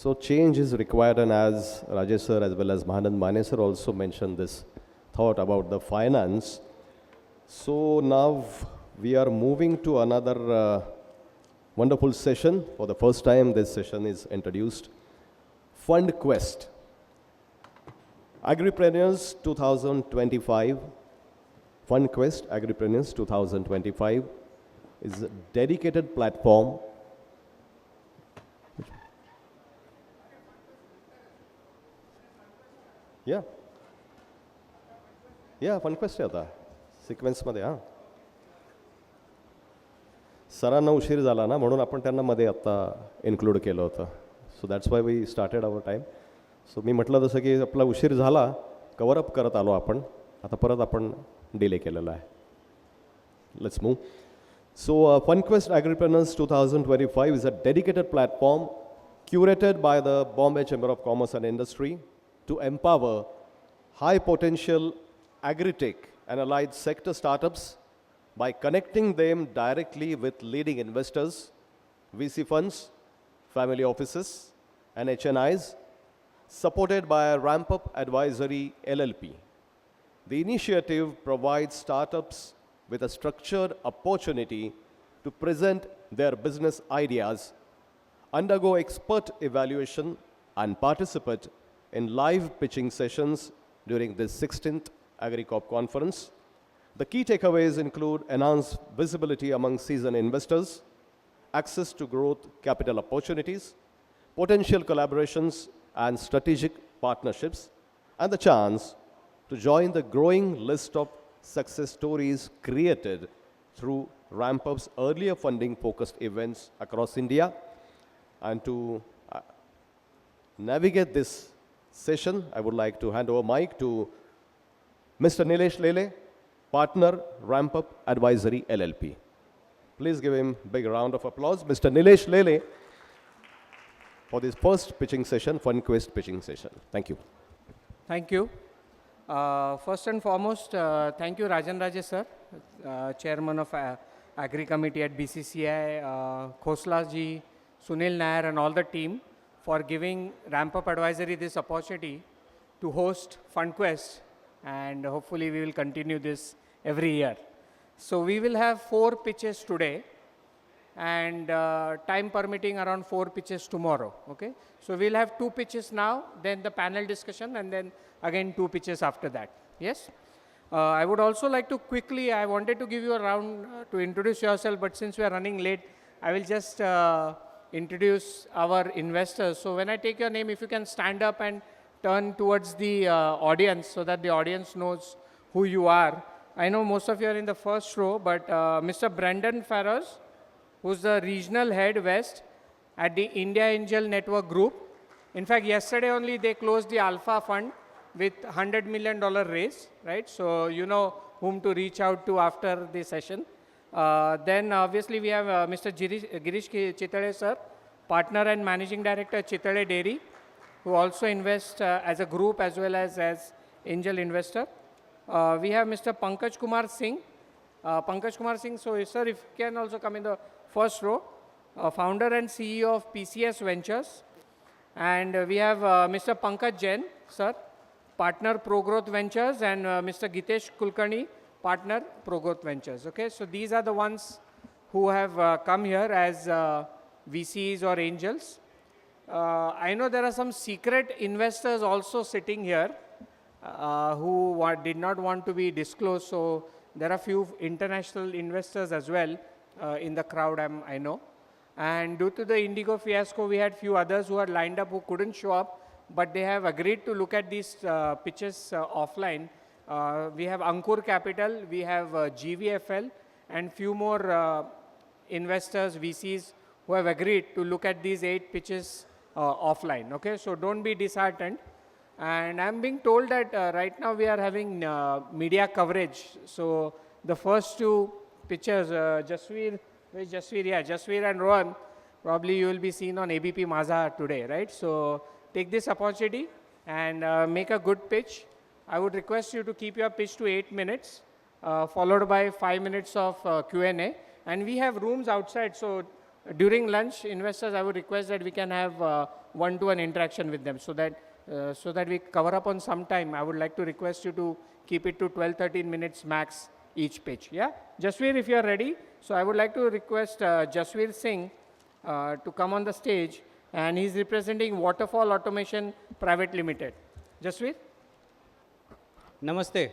So change is required, and as Rajesh sir as well as Mahanand Mane sir also mentioned this thought about the finance. So now we are moving to another wonderful session. For the first time, this session is introduced. Fund Quest. Agripreneurs 2025. Fund Quest Agripreneurs 2025 is a dedicated platform. Yeah. Yeah, Fund Quest आहे आता सिक्वेन्समध्ये हां. सरांना उशीर झाला ना म्हणून आपण त्यांना मध्ये आत्ता इन्क्लूड केलं होतं. So that's why we started our time. So मी म्हटलं जसं की आपला उशीर झाला कवरअप करत आलो आपण आता परत आपण डिले केलेला आहे. Let's move. So FundQuest Agripreneurs 2025 is a dedicated platform curated by the Bombay Chamber of Commerce and Industry to empower high potential agri-tech and allied sector startups by connecting them directly with leading investors, VC funds, family offices, and HNIs, supported by Ramp-Up Advisory LLP. The initiative provides startups with a structured opportunity to present their business ideas, undergo expert evaluation, and participate in live pitching sessions during the 16th AgriCorp conference. The key takeaways include enhanced visibility among seasoned investors, access to growth capital opportunities, potential collaborations and strategic partnerships, and the chance to join the growing list of success stories created through Ramp-Up's earlier funding-focused events across India. And to navigate this session, I would like to hand over mic to Mr. Nilesh Lele, partner, Ramp-Up Advisory LLP. Please give him a big round of applause. Mr. Nilesh Lele for this first pitching session, FundQuest pitching session. Thank you. Thank you. First and foremost, thank you Rajan Rajesh sir, Chairman of Agri Committee at BCCI, Khosla ji, Sunil Nair and all the team for giving Ramp-Up Advisory this opportunity to host FundQuest, and hopefully we will continue this every year. So we will have 4 pitches today and time permitting around 4 pitches tomorrow. Okay, so we'll have 2 pitches now, then the panel discussion, and then again 2 pitches after that. Yes. I would also like to quickly, I wanted to give you a round to introduce yourself, but since we are running late, I will just introduce our investors. So when I take your name, if you can stand up and turn towards the audience so that the audience knows who you are. I know most of you are in the first row, but Mr. Brendan Farrows, who's the regional head West at the India Angel Network Group. In fact, yesterday only they closed the Alpha Fund with $100 million raise, right? So you know whom to reach out to after the session. Then obviously we have Mr. Girish Chitale sir, partner and managing director Chitale Dairy, who also invests as a group as well as angel investor. We have Mr. Pankaj Kumar Singh. Pankaj Kumar Singh, so sir, if you can also come in the first row, founder and CEO of PCS Ventures. And we have Mr. Pankaj Jain, sir, partner ProGrowth Ventures, and Mr. Gitesh Kulkarni, partner ProGrowth Ventures. Okay, so these are the ones who have come here as VCs or angels. I know there are some secret investors also sitting here who did not want to be disclosed. So there are few international investors as well in the crowd, I know. And due to the Indigo fiasco, we had few others who are lined up who couldn't show up, but they have agreed to look at these pitches offline. We have Ankur Capital, we have GVFL, and few more investors, VCs, who have agreed to look at these 8 pitches offline. Okay, so don't be disheartened. And I'm being told that right now we are having media coverage. So the first 2 pitchers, Jasveer, where's Jasveer? Yeah, Jasveer and Rohan, probably you will be seen on ABP Mazha today, right? So take this opportunity and make a good pitch. I would request you to keep your pitch to 8 minutes, followed by 5 minutes of Q&A. And we have rooms outside, so during lunch, investors, I would request that we can have one-to-one interaction with them so that we cover up on some time. I would like to request you to keep it to 12, 13 minutes max each pitch. Yeah? Jasveer, if you are ready. So I would like to request Jasveer Singh to come on the stage, and he's representing Waterfall Automation Private Limited. Jasveer? नमस्ते.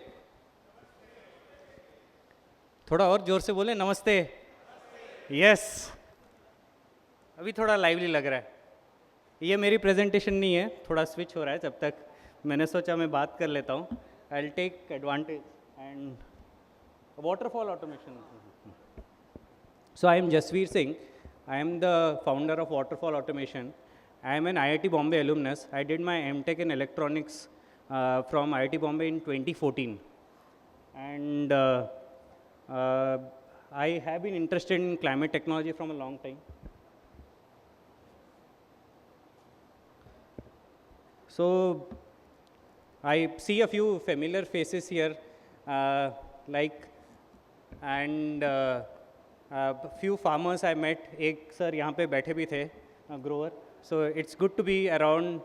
थोड़ा और जोर से बोले नमस्ते. Yes. अभी थोड़ा lively लग रहा है. ये मेरी प्रेजेंटेशन नहीं है, थोड़ा स्विच हो रहा है. जब तक मैंने सोचा मैं बात कर लेता हूँ. I will take advantage and waterfall automation. So I am Jasveer Singh. I am the founder of Waterfall Automation. I am an IIT Bombay alumnus. I did my MTech in electronics from IIT Bombay in 2014. And I have been interested in climate technology from a long time. So I see a few familiar faces here, and few farmers I met. एक sir यहाँ पे बैठे भी थे, grower. So it's good to be around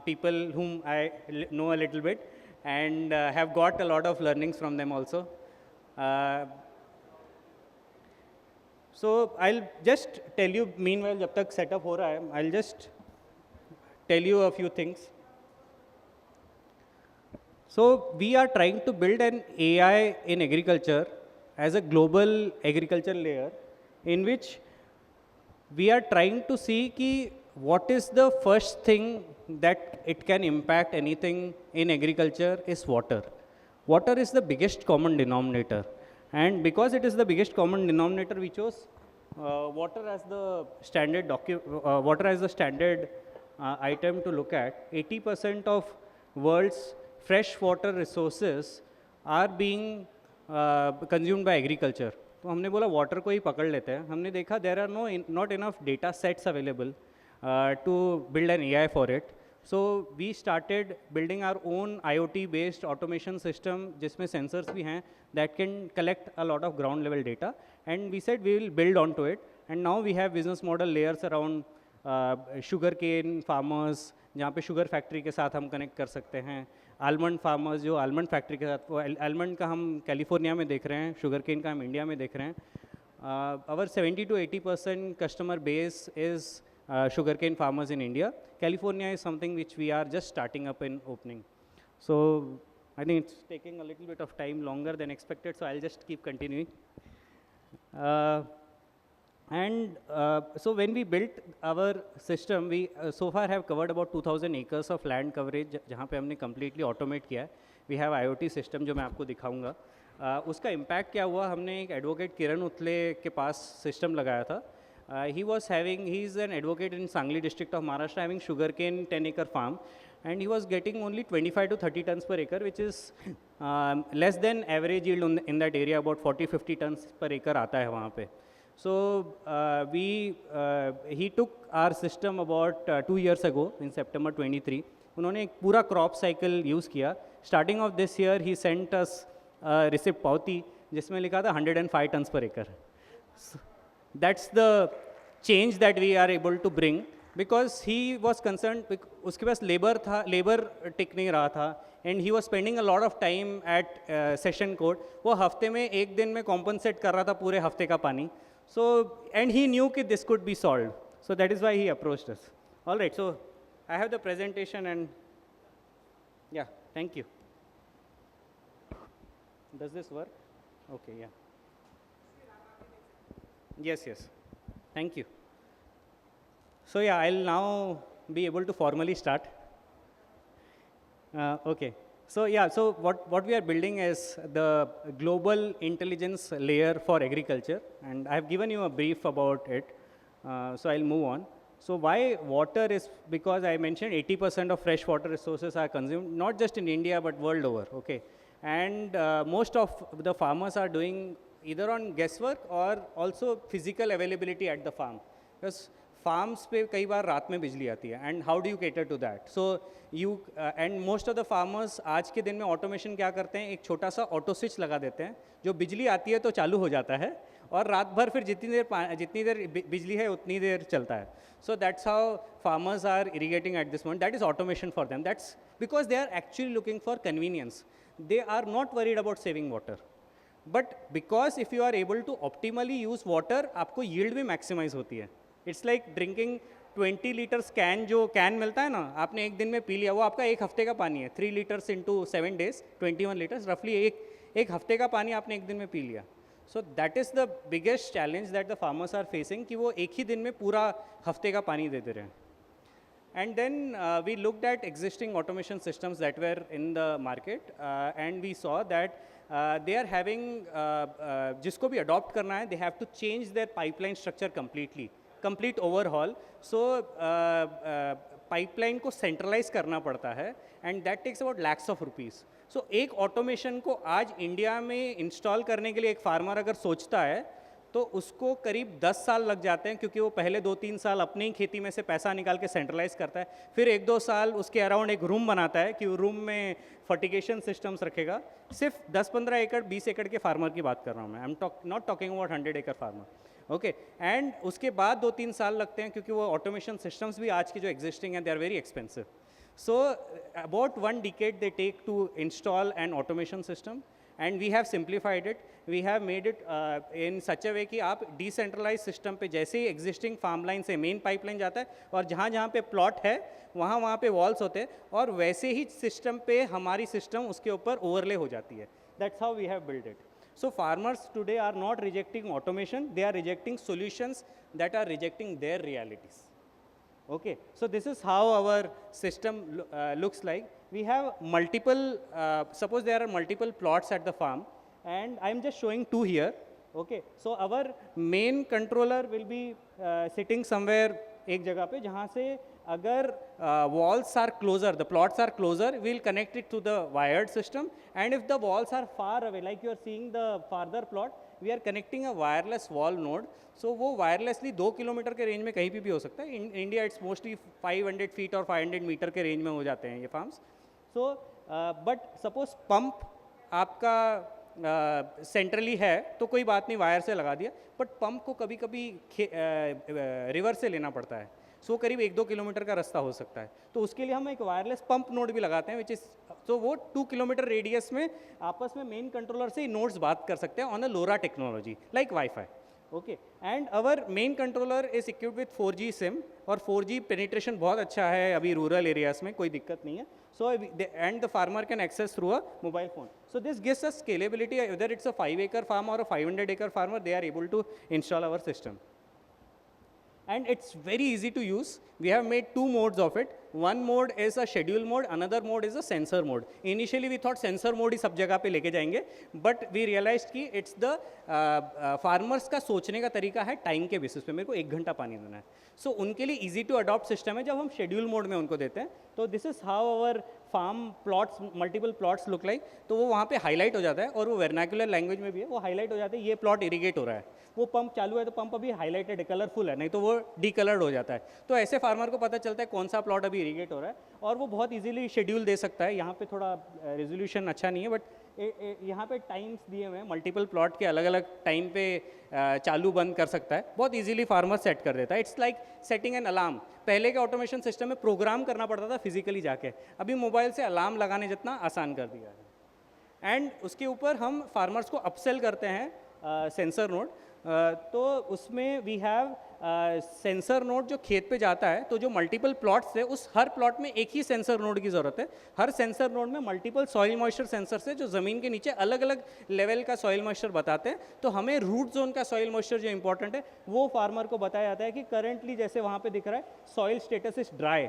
people whom I know a little bit and have got a lot of learnings from them also. So I'll just tell you, meanwhile जब तक setup हो रहा है, I'll just tell you a few things. So we are trying to build an AI in agriculture as a global agriculture layer, in which we are trying to see ki what is the first thing that it can impact anything in agriculture is water. Water is the biggest common denominator, and because it is the biggest common denominator, we chose water as the standard item to look at. 80% of world's fresh water resources are being consumed by agriculture. तो हमने बोला water को ही पकड़ लेते हैं. हमने देखा there are not enough data sets available to build an AI for it. So we started building our own IoT based automation system जिसमें sensors भी हैं that can collect a lot of ground level data, and we said we will build onto it. And now we have business model layers around sugarcane farmers जहाँ पे sugar factory के साथ हम connect कर सकते हैं. आलमंड फार्मर्स जो almond factory के साथ, वो आलमंड का हम कैलिफोर्निया में देख रहे हैं, शुगर केन का हम इंडिया में देख रहे हैं. Our 70 to 80% customer base is sugar cane farmers in India. California is something which we are just starting up in opening. So I think it's taking a little bit of time longer than expected, so I'll just keep continuing. So when we built our system, we so far have covered about 2,000 acres of land coverage, जहाँ पे हमने completely automate किया है. We have IoT system जो मैं आपको दिखाऊंगा. उसका impact क्या हुआ, हमने एक advocate किरण उथले के पास system लगाया था. He's an advocate in Sangli district of Maharashtra, having sugarcane 10-acre farm, and he was getting only 25 to 30 tons per acre, which is less than average yield in that area. About 40-50 tons per acre आता है वहाँ पे. So he took our system about 2 years ago in September 23. उन्होंने एक पूरा crop cycle use किया. Starting of this year, he sent us a receipt पावती जिसमें लिखा था 105 tons per acre. So that's the change that we are able to bring, because he was concerned, उसके पास labor टिक नहीं रहा था, and he was spending a lot of time at session code. वो हफ्ते में एक दिन में compensate कर रहा था पूरे हफ्ते का पानी. So, and he knew that this could be solved. So that is why he approached us. All right, so I have the presentation, and yeah, thank you. Does this work? Okay, yeah. Yes, yes. Thank you. So yeah, I'll now be able to formally start. Okay. So yeah, so what we are building is the global intelligence layer for agriculture, and I have given you a brief about it. So I'll move on. So why water is, because I mentioned 80% of fresh water resources are consumed, not just in India, but world over, okay? And most of the farmers are doing either on guesswork or also physical availability at the farm. Because farms पे कई बार रात में बिजली आती है, and how do you cater to that? So you and most of the farmers आज के दिन में ऑटोमेशन क्या करते हैं, एक छोटा सा ऑटो स्विच लगा देते हैं, जो बिजली आती है तो चालू हो जाता है, और रात भर फिर जितनी देर बिजली है उतनी देर चलता है. So that's how farmers are irrigating at this moment. That is automation for them. That's because they are actually looking for convenience. They are not worried about saving water, but because if you are able to optimally use water, आपको yield भी maximise होती है. It's like drinking 20 litres can, जो can मिलता है ना, आपने एक दिन में पी लिया, वो आपका एक हफ्ते का पानी है. 3 लीटर्स इंटू 7 days 21 लीटर्स, रफली एक हफ्ते का पानी आपने एक दिन में पी लिया. So that is the biggest challenge that the farmers are facing, कि वो एक ही दिन में पूरा हफ्ते का पानी दे दे रहे हैं. And then we looked at existing automation systems that were in the market, and we saw that they are having, जिसको भी adopt करना है, they have to change their pipeline structure completely, complete overhaul. So pipeline को centralize करना पड़ता है, and that takes about lakhs of rupees. So एक automation को आज इंडिया में install करने के लिए एक farmer अगर सोचता है, तो उसको करीब 10 साल लग जाते हैं, क्योंकि वो पहले 2-3 साल अपनी ही खेती में से पैसा निकाल के सेंट्रलाइज करता है, फिर 1-2 साल उसके अराउंड एक रूम बनाता है कि रूम में फर्टिगेशन सिस्टम्स रखेगा. सिर्फ 10-15 एकड़ 20 एकड़ के फार्मर की बात कर रहा हूँ मैं. I am not talking about 100 एकड़ फार्मर. ओके, एंड उसके बाद 2-3 साल लगते हैं, क्योंकि वो ऑटोमेशन सिस्टम्स भी आज के जो एग्जिस्टिंग हैं, they are very expensive. So about 1 decade they take to install an automation system, and we have simplified it. We have made it in such a way कि आप decentralized system पे जैसे ही existing farm line से main pipeline जाता है, और जहाँ जहाँ पे plot है वहाँ पे walls होते हैं, और वैसे ही system पे हमारी system उसके ऊपर overlay हो जाती है. That's how we have built it. So farmers today are not rejecting automation, they are rejecting solutions that are rejecting their realities. Okay, so this is how our system looks like. We have multiple, suppose there are multiple plots at the farm, and I am just showing 2 here. Okay, so our main controller will be sitting somewhere एक जगह पे, जहाँ से अगर walls are closer, the plots are closer, we'll connect it to the wired system, and if the walls are far away, like you are seeing the farther plot, we are connecting a wireless wall node. So वो wirelessly 2 kilometre के range में कहीं भी हो सकता है. In India it's mostly 500 feet और 500 metre के रेंज में हो जाते हैं ये farms. So but suppose pump आपका सेंट्रली है तो कोई बात नहीं, वायर से लगा दिया, बट पंप को कभी कभी रिवर से लेना पड़ता है. सो करीब 1-2 किलोमीटर का रास्ता हो सकता है, तो उसके लिए हम एक वायरलेस पंप नोड भी लगाते हैं, विच इज़, तो वो 2 किलोमीटर रेडियस में आपस में मेन कंट्रोलर से नोड्स बात कर सकते हैं on a LoRa technology like wifi. Okay, and our main controller is equipped with 4G SIM, और 4G पेनिट्रेशन बहुत अच्छा है अभी रूरल एरियाज में, कोई दिक्कत नहीं है. So and the farmer can access through a mobile phone. So this gives a scalability, whether it's a 5 acre farm or a 500 acre farmer, they are able to install our system. And it's very easy to use. We have made 2 modes of it. One mode is a schedule mode, another mode is a sensor mode. Initially we thought sensor mode ही सब जगह पे लेके जाएंगे, but we realized कि it's the farmers का सोचने का तरीका है टाइम के बेसिस पे, मेरे को 1 घंटा पानी देना है. So उनके लिए easy to adopt system है जब हम schedule mode में उनको देते हैं. तो this is how our farm plots, multiple plots look like. तो वो वहाँ पे highlight हो जाता है, और वो vernacular language में भी है, वो highlight हो जाता है, ये plot irrigate हो रहा है, वो पंप चालू है तो पंप अभी हाईलाइटेड है, कलरफुल है, नहीं तो वो डीकलर्ड हो जाता है. तो ऐसे फार्मर को पता चलता है कौन सा प्लॉट अभी इरीगेट हो रहा है, और वो बहुत इजीली शेड्यूल दे सकता है. यहाँ पे थोड़ा रेजोल्यूशन अच्छा नहीं है, बट यहाँ पे टाइम्स दिए हुए हैं, मल्टीपल प्लॉट के अलग अलग टाइम पे चालू बंद कर सकता है, बहुत इजीली फार्मर सेट कर देता है. It's like setting an alarm. पहले के ऑटोमेशन सिस्टम में प्रोग्राम करना पड़ता था फिजिकली जाके, अभी मोबाइल से अलार्म लगाने जितना आसान कर दिया है. एंड उसके ऊपर हम फार्मर्स को अपसेल करते हैं सेंसर नोड. तो उसमें वी हैव सेंसर नोड जो खेत पे जाता है, तो जो मल्टीपल प्लॉट्स है उस हर प्लॉट में एक ही सेंसर नोड की ज़रूरत है. हर सेंसर नोड में मल्टीपल सॉइल मॉइस्चर सेंसर है जो ज़मीन के नीचे अलग अलग लेवल का सॉइल मॉइस्चर बताते हैं. तो हमें रूट जोन का सॉइल मॉइस्चर जो इंपॉर्टेंट है वो फार्मर को बताया जाता है कि करंटली जैसे वहाँ पे दिख रहा है सॉइल स्टेटस इज ड्राई,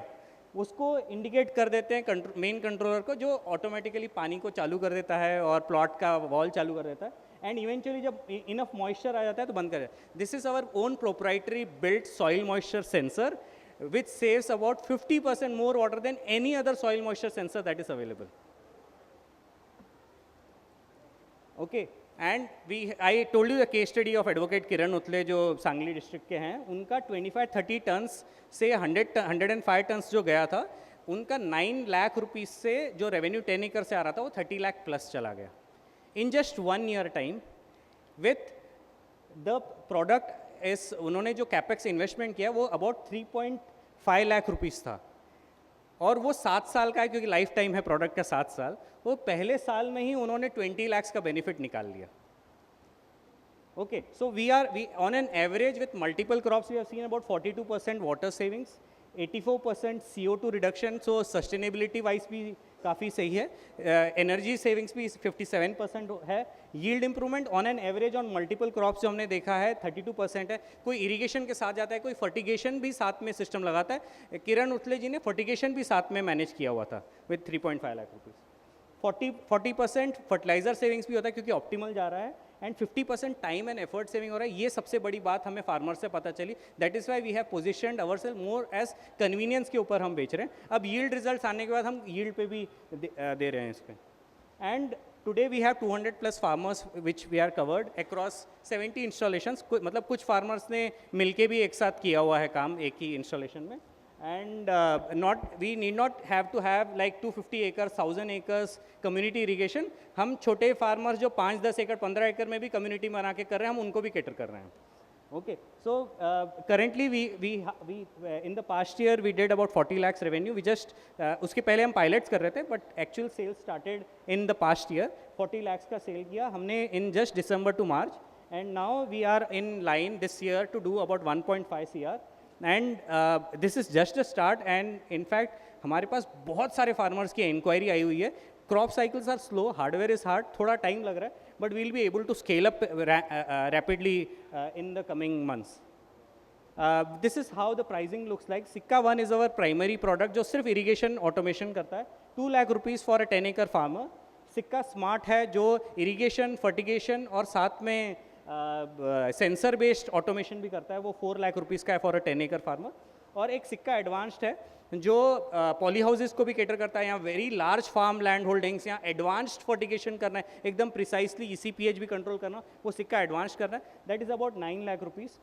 उसको इंडिकेट कर देते हैं मेन कंट्रोलर को, जो ऑटोमेटिकली पानी को चालू कर देता है और प्लॉट का वॉल चालू कर देता है. एंड इवेंचुअली जब इनफ मॉइस्चर आ जाता है तो बंद कर देता है. This is our own proprietary built soil moisture sensor which saves about 50% more water than any other soil moisture sensor that is available. Okay, and I told you the case study of advocate Kiran Utle जो Sangli district के हैं, उनका 25-30 turns से 105 turns जो गया था, उनका 9 lakh rupees से जो रेवेन्यू 10 एकड़ से आ रहा था वो 30 लाख प्लस चला गया in just 1 year time with the product इस उन्होंने जो कैपेक्स इन्वेस्टमेंट किया वो अबाउट 3.5 लाख रुपीज़ था और वो 7 साल का है क्योंकि लाइफ टाइम है प्रोडक्ट का 7 साल, वो पहले साल में ही उन्होंने 20 लाख का बेनिफिट निकाल लिया. Okay, so we on an average with multiple crops we have seen about 42% water savings, 84% CO2 reduction, so sustainability wise भी काफ़ी सही है. Energy savings भी 57% है. Yield improvement on an average on multiple crops जो हमने देखा है 32% है. कोई irrigation के साथ जाता है, कोई fertigation भी साथ में सिस्टम लगाता है. किरण उतले जी ने fertigation भी साथ में मैनेज किया हुआ था with 3.5 lakh rupees. 40% fertiliser savings भी होता है क्योंकि ऑप्टिमल जा रहा है and 50% time and effort saving हो रहा है. ये सबसे बड़ी बात हमें फार्मर से पता चली. That is why we have positioned ourself more as convenience के ऊपर हम बेच रहे हैं. अब यील्ड रिजल्ट्स आने के बाद हम यील्ड पे भी दे रहे हैं इस पर. And today we have 200+ farmers which we are covered across 70 installations. मतलब कुछ फार्मर्स ने मिलके भी एक साथ किया हुआ है काम एक ही इंस्टॉलेशन में. And we need not have to have like 250 acres, 1000 acres community irrigation. हम छोटे फार्मर्स जो 5-10 एकड़ 15 एकड़ में भी कम्युनिटी बना के कर रहे हैं, हम उनको भी कैटर कर रहे हैं. Okay, so currently we in the past year we did about 40 lakhs revenue. We just उसके पहले हम pilots कर रहे थे, but actual sales started in the past year. 40 lakhs का सेल किया हमने in just December to March, and now we are in line this year to do about 1.5 CR. And this is just a start. And in fact हमारे पास बहुत सारे farmers की inquiry आई हुई है. Crop cycles are slow, hardware is hard, थोड़ा time लग रहा है, but we will be able to scale up rapidly in the coming months. This is how the pricing looks like. Sikka 1 is our primary product जो सिर्फ irrigation automation करता है. 2 lakh rupees for a 10 एकड़ farmer. सिक्का smart है जो irrigation, fertigation और साथ में सेंसर बेस्ड ऑटोमेशन भी करता है. वो 4 लाख रुपीज़ का है फॉर अ 10 एकड़ फार्मर. और एक सिक्का एडवांस्ड है जो पॉली हाउसेस को भी कैटर करता है. यहाँ very large farm land holdings, यहाँ एडवांस्ड फर्टिगेशन करना है, एकदम प्रिसाइसली ECPH भी कंट्रोल करना, वो सिक्का एडवांस्ड करना है. That is about 9 lakh rupees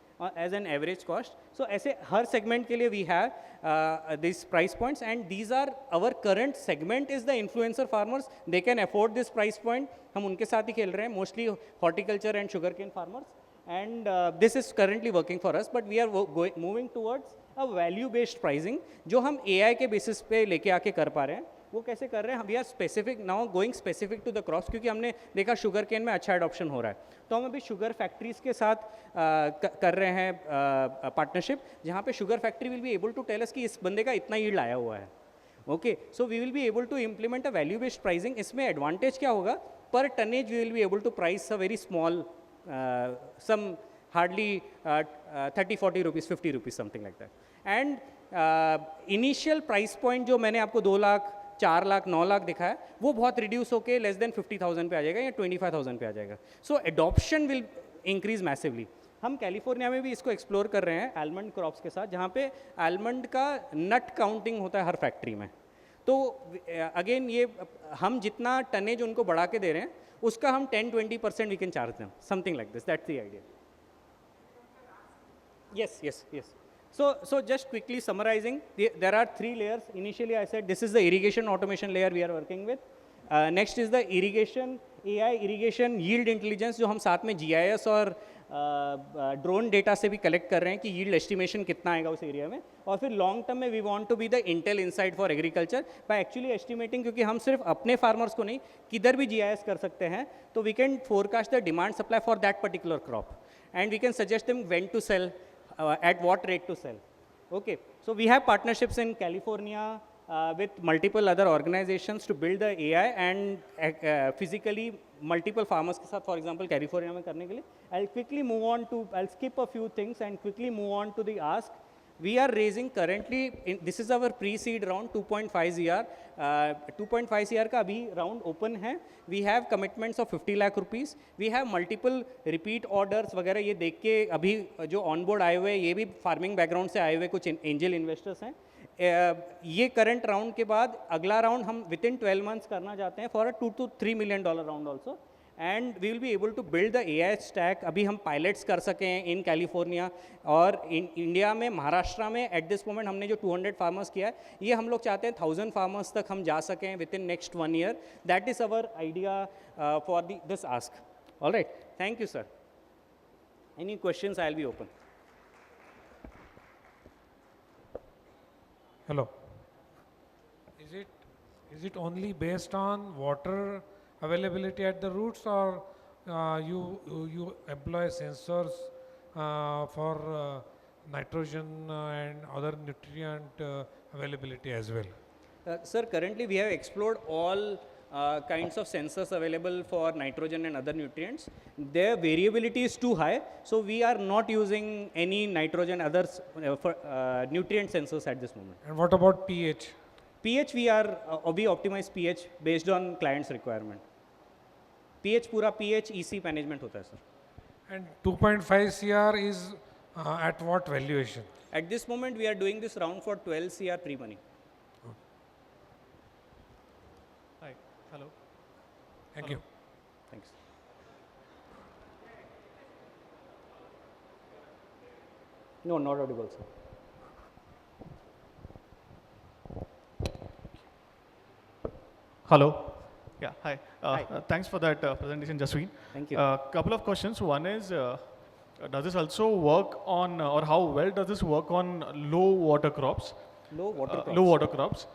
as an average cost. So ऐसे हर सेगमेंट के लिए we have this price points and these are our current segment is the influencer farmers. दे कैन अफोर्ड दिस प्राइस पॉइंट. हम उनके साथ ही खेल रहे हैं, mostly horticulture and sugar cane farmers. And this is currently working for us, but we are moving towards a value based pricing जो हम AI के बेसिस पे लेके आके कर पा रहे हैं. वो कैसे कर रहे हैं? We are specific now going specific to the crops, क्योंकि हमने देखा शुगर केन में अच्छा एडॉप्शन हो रहा है. तो हम अभी शुगर फैक्ट्रीज़ के साथ कर रहे हैं पार्टनरशिप, जहाँ पे sugar factory will be able to tell us कि इस बंदे का इतना यील्ड आया हुआ है. Okay, so we will be able to implement a value based pricing. इसमें एडवांटेज क्या होगा? Per tonnage we will be able to price a very small sum hardly 30-40 rupees, 50 rupees, something like that. And initial price point जो मैंने आपको 2 लाख, 4 लाख, 9 लाख दिखाया, वो बहुत reduce होकर लेस देन 50,000 पे आ जाएगा या 25,000 पे आ जाएगा. सो एडॉप्शन विल इंक्रीज मैसिवली. हम कैलिफोर्निया में भी इसको एक्सप्लोर कर रहे हैं आलमंड क्रॉप्स के साथ, जहाँ पे आलमंड का नट काउंटिंग होता है हर फैक्ट्री में. तो अगेन ये हम जितना टनेज उनको बढ़ा के दे रहे हैं उसका हम 10-20% we can charge them, something like this. That's the idea. Yes. So just quickly summarizing, there are 3 layers. Initially I said this is the irrigation automation layer we are working with. Next is the irrigation AI, irrigation yield intelligence, जो हम साथ में GIS और drone data से भी collect कर रहे हैं कि यील्ड एस्टिमेशन कितना आएगा उस एरिया में. और फिर लॉन्ग टर्म में we want to be the intel insight for agriculture by actually estimating, क्योंकि हम सिर्फ अपने फार्मर्स को नहीं किधर भी GIS कर सकते हैं, तो we can forecast the demand supply for that particular crop and we can suggest them when to sell, at what rate to sell. Okay, so we have partnerships in California with multiple other organizations to build the AI and physically multiple farmers के साथ, for example California में करने के लिए. I'll quickly move on to, I'll skip a few things and quickly move on to the ask. We are raising currently, this is our pre-seed round 2.5 CR. 2.5 CR का अभी round open है. We have commitments of 50 lakh rupees. We have multiple repeat orders वगैरह. ये देख के अभी जो on board आए हुए ये भी फार्मिंग बैकग्राउंड से आए हुए कुछ एंजल इन्वेस्टर्स हैं. ये करंट राउंड के बाद अगला राउंड हम विद इन 12 मंथ्स करना चाहते हैं for a $2 to $3 million round also. And we will be able to build the AI stack. अभी हम पायलट्स कर सकें इन कैलिफोर्निया और इन इंडिया में, महाराष्ट्र में एट दिस मोमेंट हमने जो 200 फार्मर्स किया है, ये हम लोग चाहते हैं 1000 फार्मर्स तक हम जा सकें with in next 1 year. That is our idea for this ask. All right, thank you sir. Any questions, I will be open. Hello. Is it only based on water availability at the roots, or you employ sensors for nitrogen and other nutrient availability as well? Sir, currently we have explored all kinds of sensors available for nitrogen and other nutrients. Their variability is too high, so we are not using any nitrogen others for nutrient sensors at this moment. And what about pH? pH we optimize pH based on client's requirement. pH पूरा pH EC management होता है sir. And 2.5 CR is at what valuation? At this moment we are doing this round for 12 CR pre-money. Hi. Hello. Thank you. Thanks. No, not audible sir. Hello. Yeah. Hi. Hi. Thanks for that presentation, Jasween. Thank you. Couple of questions. One is, does this also work on, or how well does this work on low water crops? Low water crops. Low water crops.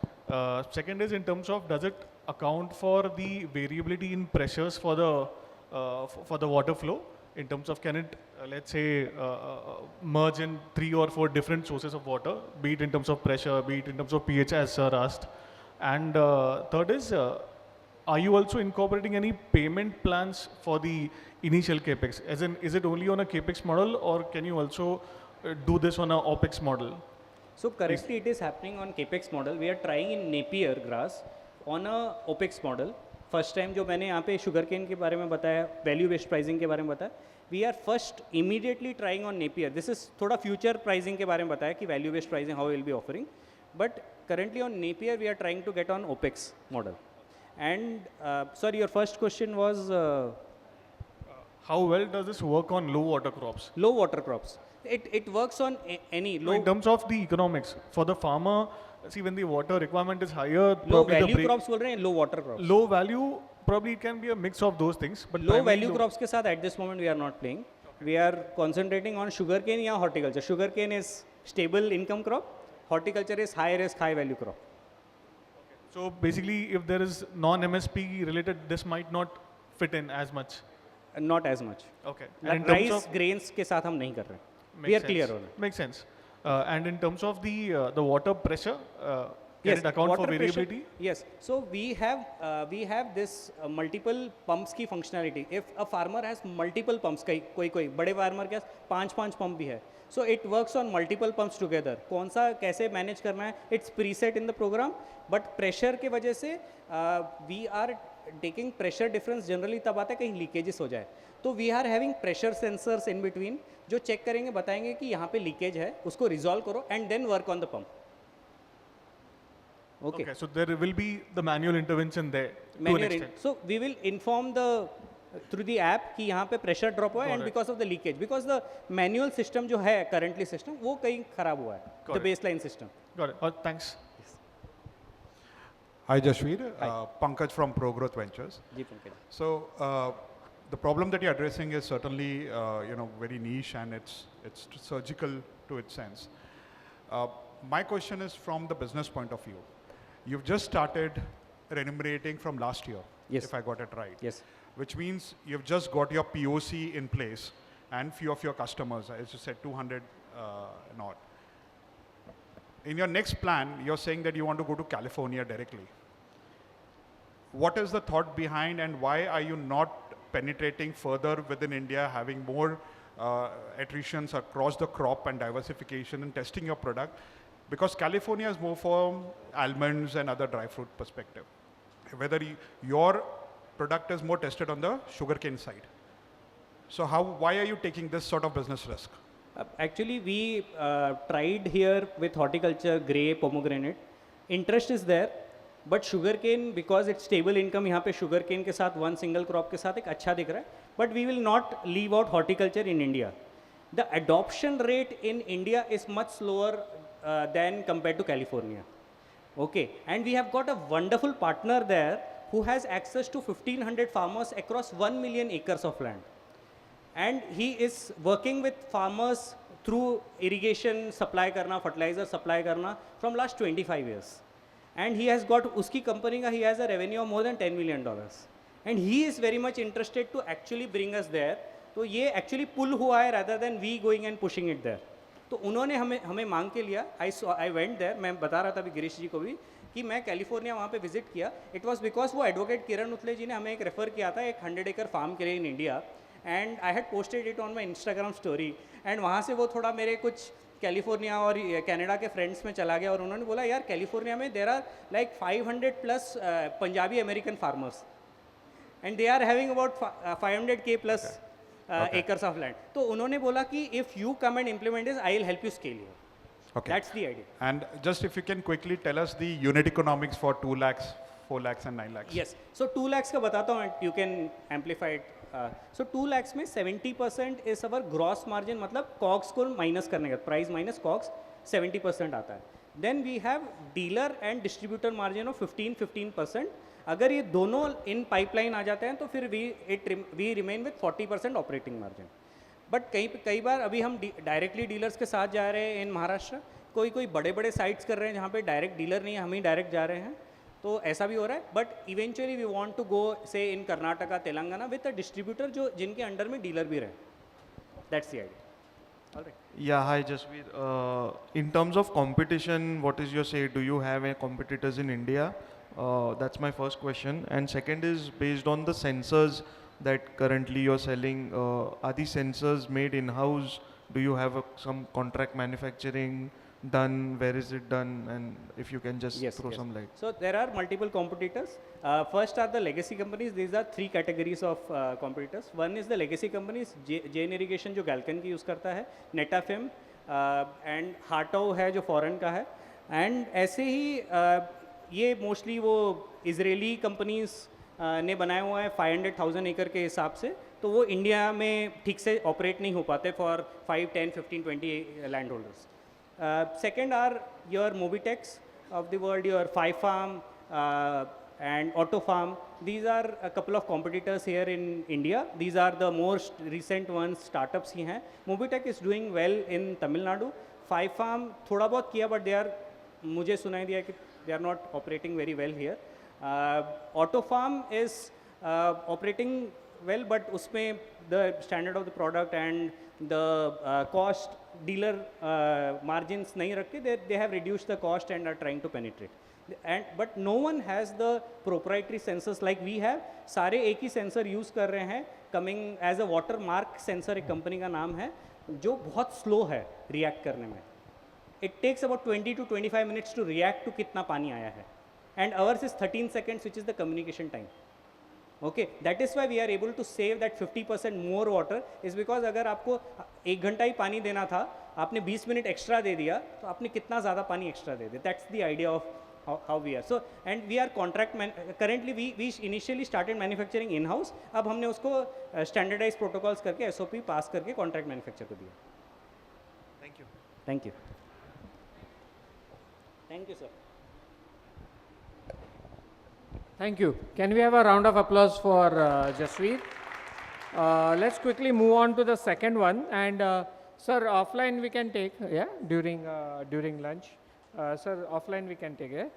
Second is in terms of, does it account for the variability in pressures for the water flow? In terms of, can it, let's say, merge in 3 or 4 different sources of water, be it in terms of pressure, be it in terms of pH, as sir asked. And third is, are you also incorporating any payment plans for the initial capex? As in, is it only on a capex model, or can you also do this on a opex model? So currently it is happening on capex model. We are trying in Napier grass on a opex model. First time जो मैंने यहाँ पे sugar cane के बारे में बताया, value based pricing के बारे में बताया, we are first immediately trying on Napier. This is थोड़ा फ्यूचर प्राइसिंग के बारे में बताया कि value based pricing how will be offering, but currently on Napier we are trying to get on OPEX model. And sorry, your first question was how well does this work on low water crops? Low water crops. It works on any low. No, in terms of the economics for the farmer, see when the water requirement is higher, low probably the value crops बोल रहे हैं, low water crops. low value probably it can be a mix of those things, but low primarily value crops के साथ at this moment we are not playing. We are concentrating on sugarcane या horticulture. Sugarcane is stable income crop. Horticulture is high risk, high value crop. So basically, if there is non-MSP related, this might not fit in as much. Not as much. Okay. Rice grains के साथ हम नहीं कर रहे. We are clear on it. Makes sense. And in terms of the water pressure, can it account for water pressure- variability? Yes. So we have this multiple pumps की functionality. If a farmer has multiple pumps, कोई बड़े farmer के पास 5 pump भी है. So it works on multiple pumps together. कौन सा कैसे manage करना है? It's preset in the program. But pressure के वजह से we are taking pressure difference generally तब आता है कहीं leakages हो जाए. तो we are having pressure sensors in between जो check करेंगे, बताएंगे कि यहाँ पे leakage है, उसको resolve करो and then work on the pump. Okay. So there will be the manual intervention there to an Manual extent. so we will inform the through the app कि यहाँ पे pressure drop हुआ है and because of the leakage, because the manual system जो है currently system वो कहीं खराब हुआ है, Got the it. baseline system. Got it. Thanks. Hi Jasveer, Pankaj from ProGrowth Ventures. जी Pankaj. So the problem that you're addressing is certainly very niche and it's surgical to its sense. My question is from the business point of view. You've just started remunerating from last year, Yes. if I got it right. Yes. Which means you've just got your POC in place and few of your customers, as you said, 200 not. In your next plan, you're saying that you want to go to California directly. What is the thought behind and why are you not penetrating further within India, having more attritions across the crop and diversification and testing your product? Because California is more from almonds and other dry fruit perspective. Whether your product is more tested on the sugarcane side. So why are you taking this sort of business risk? Actually, we tried here with horticulture, grape, pomegranate. Interest is there. But sugar cane because it's stable income, यहाँ पे sugar cane के साथ one single crop के साथ एक अच्छा दिख रहा है, but we will not leave out horticulture in India. The adoption rate in India is much slower than compared to California. Okay, and we have got a wonderful partner there who has access to 1,500 farmers across 1 million acres of land. And he is working with farmers through irrigation supply karna, fertilizer supply karna from last 25 years. And he has got, uski company ka, he has a revenue of more than $10 million. And he is very much interested to actually bring us there. तो ये actually पुल हुआ है rather than we going and pushing it there. तो उन्होंने हमें मांग के लिया. आई वेंट देयर, मैं बता रहा था अभी गिरीश जी को भी कि मैं कैलिफोर्निया वहाँ पे विजिट किया. इट वाज बिकॉज वो एडवोकेट किरण उतले जी ने हमें एक रेफ़र किया था एक 100 एकड़ फार्म के लिए in India, and I had posted it on my Instagram story. And वहाँ से वो थोड़ा मेरे कुछ कैलिफोर्निया और कनाडा के फ्रेंड्स में चला गया और उन्होंने बोला यार कैलिफोर्निया में there are like 500+ Punjabi American farmers and they are having about 500K plus acres of land. तो उन्होंने बोला कि if you come and implement this, I will help you scale here. Okay. That's the idea. And just if you can quickly tell us the unit economics for 2 lakhs, 4 lakhs and 9 lakhs. Yes. So 2 lakhs का बताता हूँ, you can amplify it. So 2 lakhs में 70% is our gross margin, मतलब COGS को minus करने का, price minus COGS 70% आता है. Then we have dealer and distributor margin of 15%. अगर ये दोनों इन पाइपलाइन आ जाते हैं तो फिर we remain with 40% operating margin. But कई बार अभी हम डायरेक्टली डीलर्स के साथ जा रहे हैं इन महाराष्ट्र, कोई बड़े साइट्स कर रहे हैं जहाँ पे डायरेक्ट डीलर नहीं है, हम ही डायरेक्ट जा रहे हैं, तो ऐसा भी हो रहा है. But eventually we want to go say in Karnataka Telangana with a distributor जो जिनके अंडर में डीलर भी रहे. That's the idea. Alright. Yeah, hi Jasveer. In terms of competition, what is your say? Do you have any competitors in India? That's my first question. And second is based on the sensors that currently you're selling. Are these sensors made in-house? Do you have some contract manufacturing done? Where is it done? And if you can just throw some light. So there are multiple competitors. First are the legacy companies. These are 3 categories of competitors. One is the legacy companies. Jain Irrigation जो Galcan की use करता है, Netafim and Hartow है जो foreign का है. And ऐसे ही ये मोस्टली वो इजरायली कंपनीज ने बनाया हुआ है 500,000 एकड़ के हिसाब से, तो वो इंडिया में ठीक से ऑपरेट नहीं हो पाते for 5, 10, 15, 20 land holders. Second are your Mobitex of the world, your five farm and Auto Farm. These are a couple of competitors here in India. These are the most recent ones, startups ही हैं. Mobitech is doing well in Tamil Nadu. Five Farm थोड़ा बहुत किया, but they are, मुझे सुनाई दिया कि they are not operating very well here. Auto Farm is operating well, but उसमें the standard of the product and the cost dealer margins नहीं रख के, they have reduced the cost and are trying to penetrate. But no one has the proprietary sensors like we have. सारे एक ही sensor use कर रहे हैं. Coming as a water mark sensor एक company का नाम है जो बहुत स्लो है रिएक्ट करने में. It takes about 20 to 25 minutes to react to कितना पानी आया है, and ours is 13 seconds which is the communication time. Okay, that is why we are able to save that 50% more water. Is because अगर आपको 1 घंटा ही पानी देना था, आपने 20 मिनट एक्स्ट्रा दे दिया, तो आपने कितना ज़्यादा पानी एक्स्ट्रा दे दिया. That's the idea of how we are. So and we are currently we initially started manufacturing in house. अब हमने उसको standardized protocols करके SOP पास करके contract manufacture को दिया. Thank you. Thank you. Thank you, sir. Thank you. Can we have a round of applause for Jasveer? Let's quickly move on to the second one, and sir, offline we can take, yeah, during lunch. Sir, offline we can take, yeah.